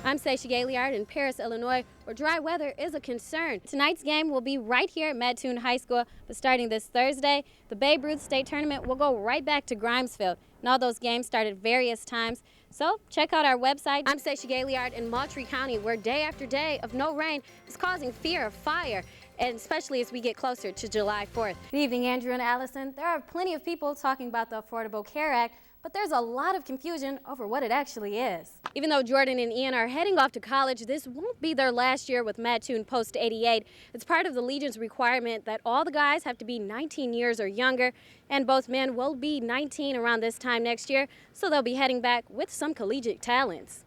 I'm Sasha Gaillard in Paris, Illinois, where dry weather is a concern. Tonight's game will be right here at Mattoon High School, but starting this Thursday, the Babe Ruth State Tournament will go right back to Grimesfield. And all those games start at various times, so check out our website. I'm Sasha Gaillard in Moultrie County, where day after day of no rain is causing fear of fire, and especially as we get closer to July 4th. Good evening, Andrew and Allison. There are plenty of people talking about the Affordable Care Act, but there's a lot of confusion over what it actually is. Even though Jordan and Ian are heading off to college, this won't be their last year with Mattoon Post 88. It's part of the Legion's requirement that all the guys have to be 19 years or younger, and both men will be 19 around this time next year, so they'll be heading back with some collegiate talents.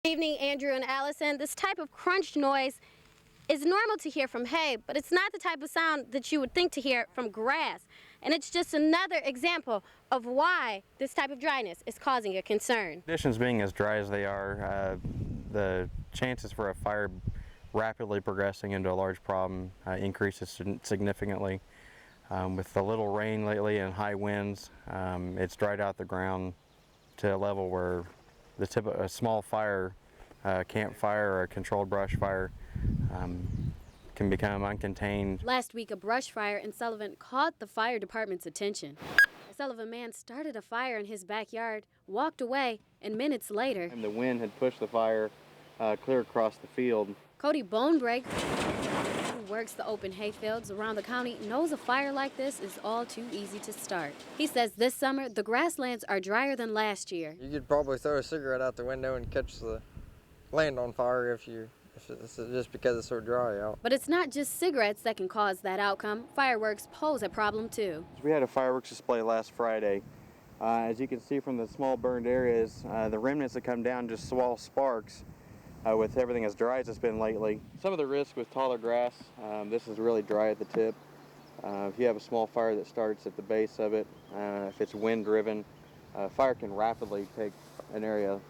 Good evening, Andrew and Allison. This type of crunch noise is normal to hear from hay, but it's not the type of sound that you would think to hear from grass. And it's just another example of why this type of dryness is causing a concern. Conditions being as dry as they are, the chances for a fire rapidly progressing into a large problem increases significantly. With the little rain lately and high winds, it's dried out the ground to a level where a small fire, campfire or a controlled brush fire, can become uncontained. Last week, a brush fire in Sullivan caught the fire department's attention. A Sullivan man started a fire in his backyard, walked away, and minutes later, And the wind had pushed the fire clear across the field. Cody Bonebreak, who works the open hayfields around the county, knows a fire like this is all too easy to start. He says this summer, the grasslands are drier than last year. You could probably throw a cigarette out the window and catch the land on fire if it's just because it's so dry out. But it's not just cigarettes that can cause that outcome. Fireworks pose a problem too. We had a fireworks display last Friday. As you can see from the small burned areas, the remnants that come down just swallow sparks with everything as dry as it's been lately. Some of the risk with taller grass, this is really dry at the tip. If you have a small fire that starts at the base of it, if it's wind driven, fire can rapidly take an area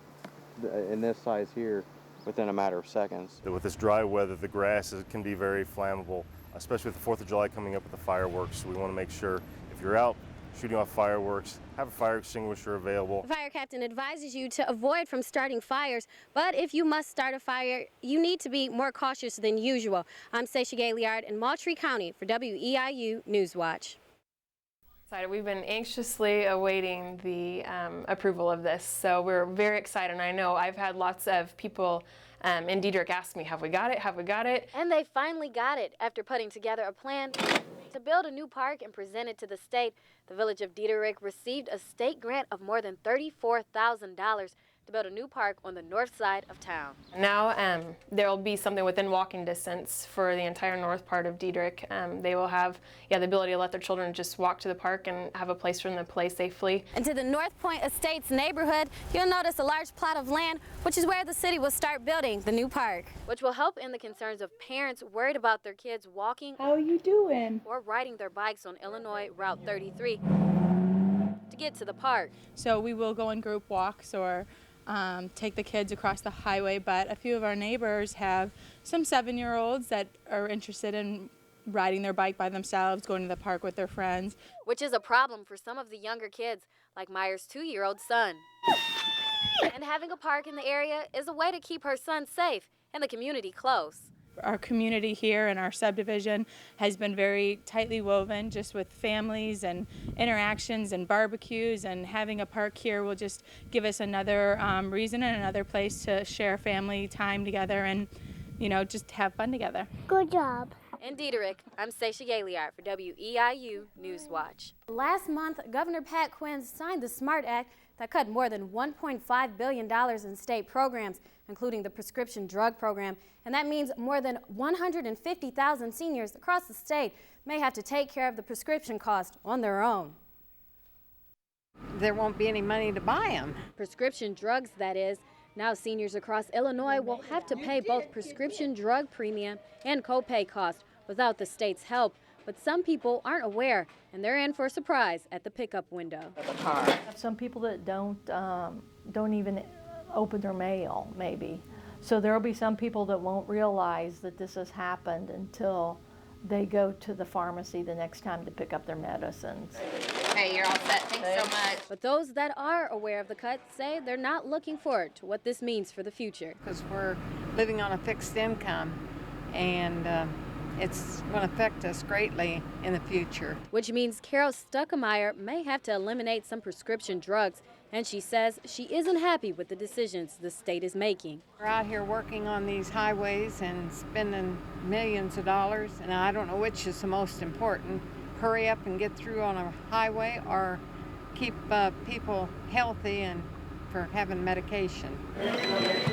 in this size here within a matter of seconds. With this dry weather, the grass can be very flammable, especially with the 4th of July coming up with the fireworks. So we want to make sure if you're out shooting off fireworks, have a fire extinguisher available. The fire captain advises you to avoid from starting fires, but if you must start a fire, you need to be more cautious than usual. I'm Sasha Gaillard in Moultrie County for WEIU Newswatch. We've been anxiously awaiting the approval of this, so we're very excited. And I know I've had lots of people in Diederich ask me, have we got it, have we got it? And they finally got it after putting together a plan to build a new park and present it to the state. The village of Diederich received a state grant of more than $34,000 to build a new park on the north side of town. Now there will be something within walking distance for the entire north part of Diederich. They will have the ability to let their children just walk to the park and have a place for them to play safely. And to the North Point Estates neighborhood, you'll notice a large plot of land, which is where the city will start building the new park, which will help in the concerns of parents worried about their kids walking How are you doing? or riding their bikes on Illinois Route 33 to get to the park. So we will go on group walks or take the kids across the highway, but a few of our neighbors have some 7-year-olds that are interested in riding their bike by themselves, going to the park with their friends. Which is a problem for some of the younger kids, like Myers' 2-year-old son. And having a park in the area is a way to keep her son safe and the community close. Our community here and our subdivision has been very tightly woven, just with families and interactions and barbecues, and having a park here will just give us another reason and another place to share family time together and, just have fun together. Good job. In Diederich, I'm Sasha Gaillard for WEIU Newswatch. Last month, Governor Pat Quinn signed the SMART Act that cut more than $1.5 billion in state programs, including the prescription drug program. And that means more than 150,000 seniors across the state may have to take care of the prescription cost on their own. There won't be any money to buy them. Prescription drugs, that is. Now seniors across Illinois will have to pay both prescription drug premium and copay cost without the state's help. But some people aren't aware, and they're in for a surprise at the pickup window. Some people that don't even open their mail, maybe. So there will be some people that won't realize that this has happened until they go to the pharmacy the next time to pick up their medicines. Okay, you're all set. bet. Thanks so much. But those that are aware of the cut say they're not looking forward to what this means for the future. Because we're living on a fixed income, and it's going to affect us greatly in the future. Which means Carol Stuckemeyer may have to eliminate some prescription drugs, and she says she isn't happy with the decisions the state is making. We're out here working on these highways and spending millions of dollars, and I don't know which is the most important. Hurry up and get through on a highway, or keep people healthy and for having medication.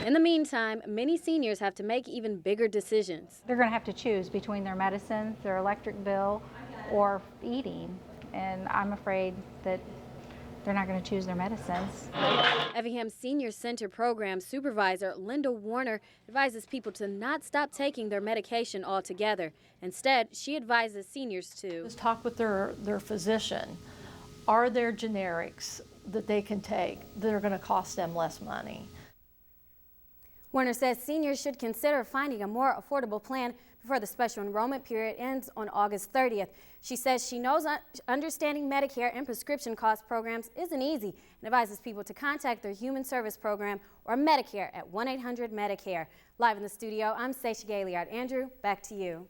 In the meantime, many seniors have to make even bigger decisions. They're going to have to choose between their medicines, their electric bill, or eating, and I'm afraid that they're not going to choose their medicines. Effingham Senior Center Program Supervisor Linda Warner advises people to not stop taking their medication altogether. Instead, she advises seniors to Just talk with their physician. Are there generics that they can take that are going to cost them less money? Warner says seniors should consider finding a more affordable plan before the special enrollment period ends on August 30th. She says she knows understanding Medicare and prescription cost programs isn't easy and advises people to contact their Human Service Program or Medicare at 1-800-MEDICARE. Live in the studio, I'm Stacia Gailliard. Andrew, back to you.